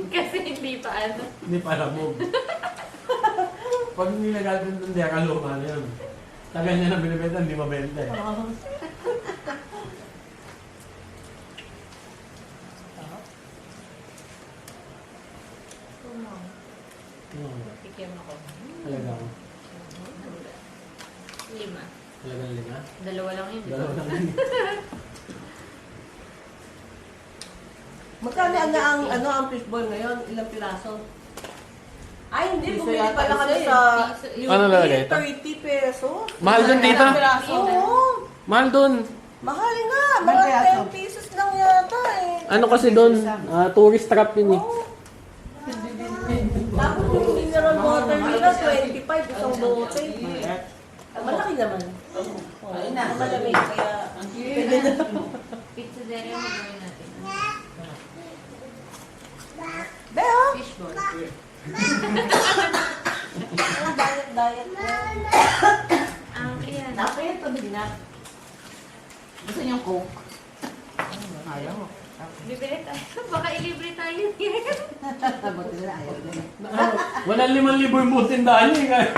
Kasi hindi pa ano. Hindi pa alamog. Pag nilagay doon di akaluma na yun. Tagal niya na binibenta, hindi mabenta eh. Tikim ako. Talagang. Lima. Talagang lima. Dalawa lang yun. Dalawa lang yun. Magkano ang fishball ngayon? Ilang piraso? Ay, hindi. Piso Bumili yata pala kami isa eh. sa Piso. Ano lalagay ito? 30 pesos. Mahal dun, tita. Ilang piraso? Oo. Mahal doon. Mahal nga. Mahal Mga kaya to? 10 pesos lang yata eh. Ano kasi doon? Tourist trap yun eh. Oo. Tapos yung mineral water nila, 25 isang bote. Malaki naman. Oo. Ayun na. Malamig. Kaya, pwede na. Pizza dere ang gawin natin. Beho! Fishball. Ang diet mo. Ang iyan. Dapat ito, hindi na. Gusto niyong coke? Ayaw mo. Bibili tayo. Baka ilibre tayo niya. Buti na ayaw din. Walang 5,000 yung buong tindahan niya.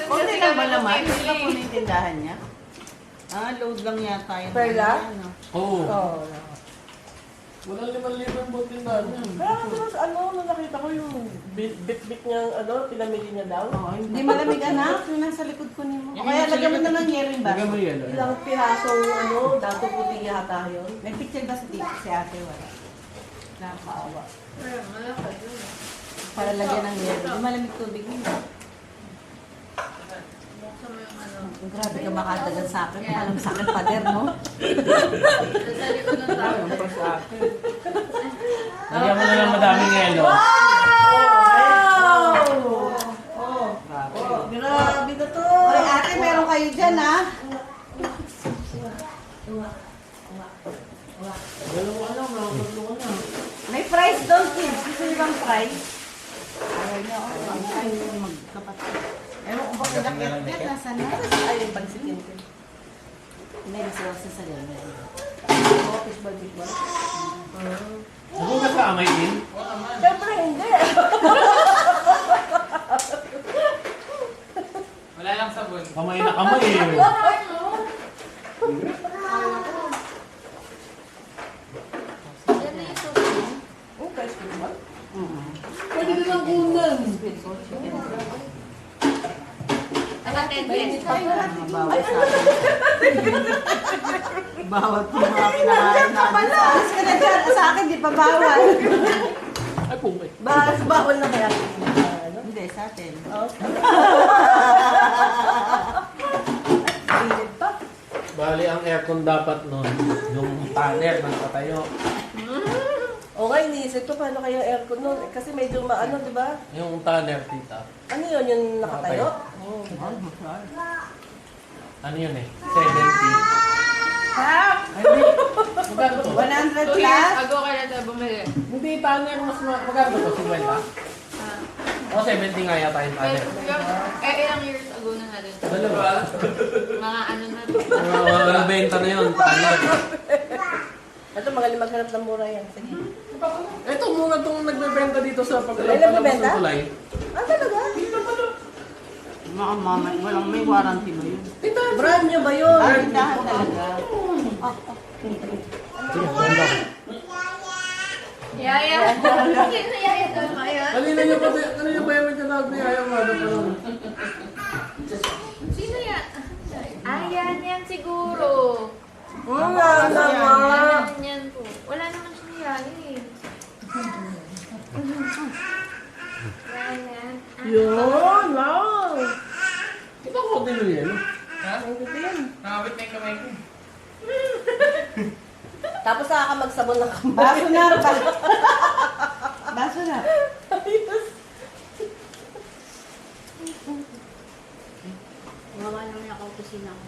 Kunti lang ba naman? Hindi lang po na yung tindahan niya? Load lang yata yun. Perla? Ano? Oo. Oo. Walang 5,000 yung buong tindahan niya. Kaya kasi nung nakita ko yung bit-bit niya, pinamili niya daw. Hindi malamig anak. Yung nasa likod ko niyo. O kaya lagyan mo na ng yero yung Lagyan mo baso. yelo. Ilang pirasong dato puti yata yun. May picture ba si ate? Wala. Nakakaawa. Malakad yun. Para lagyan ng yero. Hindi malamig tubig niyo. Buksan mo yung ano. Grabe ka makadagan sa akin. Alam sa akin, pader, no? Sa likod ng tao. Lagyan mo na lang madaming yelo. Wow! Grabe. Grabe na to! Oy, ate, meron kayo dyan, ha? Dalawa lang, tatlo ka na. May price doon, kids. Gusto niyo bang price? Ayaw niyo. Ayaw niyo magkapatid. Ewan ko ba kung nakit nasaan na? Ay, yung pansikin ko. May resources sa ganyan. Fishball. Nagugas ka amay din? Siyempre hindi. Wala lang sabon. Kamay na kamay eh. Yan na yung susunod. Oh, guys, fishball? Pwede din ang kunan. Ang attendant. Bawal sa akin. Bawal po mga pinakain natin. Alas ka na dyan. Sa akin, di pa bawal. Ay, pumay. Bawal na kaya. Hindi, sa atin. Init pa. Bali, ang aircon dapat nun, yung tanner ng patayo. O nga, iniisip ko paano kaya aircon nun. Kasi medyo maano, di ba? Yung tanner, tita. Ano yun, yung nakatayo? Ano yun eh? 70. Ha? Magkano to? 100 2 years plus? ago kaya tayo bumili. Hindi, tanner, mas magkano to? 50? O, 70 nga yata yung tanner. Ilang years ago na natin. Dalawa. Mga ano na. Walang benta na yun, tanner. Ito, magaling maghanap ng mura yan. Sige. Ito, muna itong nagbebenta dito sa Ay, paglalabas nagbebenta? ng tulay. Ah, talaga? Mga mama, walang may warranty ba yun? Brand nyo ba yun? Tindahan talaga. Yaya. Sino yaya daw ngayon? Kanina pa yung tinawag ni Ayaw nga doon. Sino yan? Ayan yan siguro. Wala naman. Yan po. Wala naman siya yaya eh. Yan. Yun, wow. Ito ko din yung yelo. Ha? Ang galing. Nakabit na yung kamay ko. Tapos saka ka magsabon ng kamay. Baso na. Baso na. Gawa naman ako kusina ko.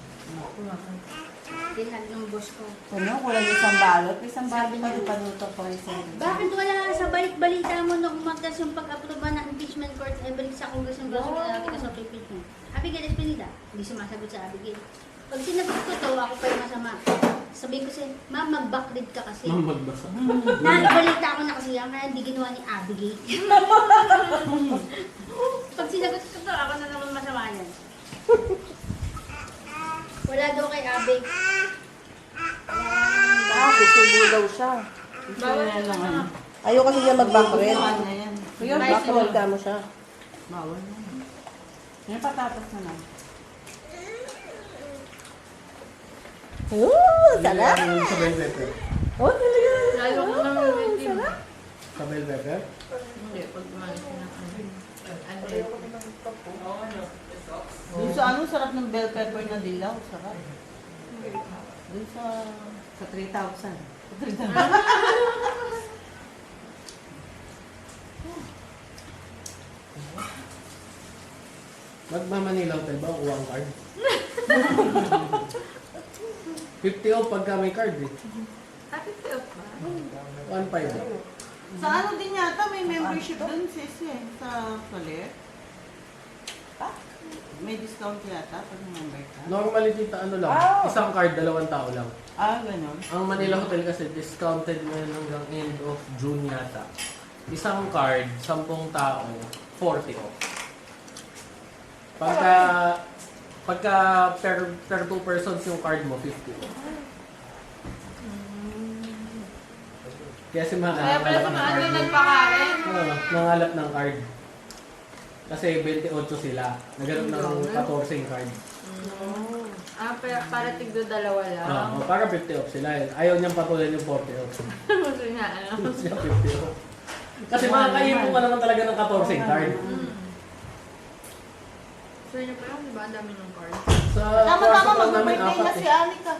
Tinag ng boss ko. Ano, kulang isang balot. Isang balot pa rin panuto ko isang. Bakit wala sa balik-balita mo na umagas yung pag-aproba ng impeachment court ay balik sa Congress ng Braso na nakita sa impeachment? Abigail Espinida, hindi sumasagot sa Abigail. Pag sinagot ko to, ako pa yung masama. Sabihin ko siya, ma'am, mag-backread ka kasi. Ma'am, magbasa. Nabalita ako na kasi yan, kaya hindi ginawa ni Abigail. Pag sinagot ko to, ako na naman masama yan. Wala daw kay Abig. Susubo daw siya. Bawal na lang ano. Ayaw kasi niya mag-backred. Bawal na yan. Kaya backred ka mo siya. Bawal na. Yan patapos na lang. Sarap. Sa bell pepper. Oh, talaga. Lalo ko naman yung team. Sa bell pepper? Hindi, pag kumain ka ng ano. Dun sa ano, sarap ng bell pepper na dilaw. Sarap. Dun sa 3,000. Sa 3,000. Magmamanila Hotel ba? Kuha ang card? 50 off pagka may card eh. Happy to ba? 1.5 eh. Sa ano din yata, may membership dun, sis eh. Sa Soler. May discount yata pag member ka. Normally tita ano lang, isang card, 2 tao lang. Ganun. Ang Manila Hotel kasi discounted mo yun hanggang end of June yata. Isang card, 10 tao, 40 off. Pagka per 2 persons yung card mo, 50 off. Kaya si mga Kaya pala sa mga ano nagpakain. nangalap ng card. Kasi 28 sila. Nagano'n ng 14 card. Para tigdo dalawa lang. Para 50 off sila. Ayaw niyang patuloy yung 40 off. Gusto niya, ano? Gusto niya 50 off. Kasi makakaipon ka naman talaga ng 14 card. Gusto niya pa lang, di ba? Ang dami ng cards. Sa Tama-tama, kwarto lang namin mag-birthday na 4 si Anika.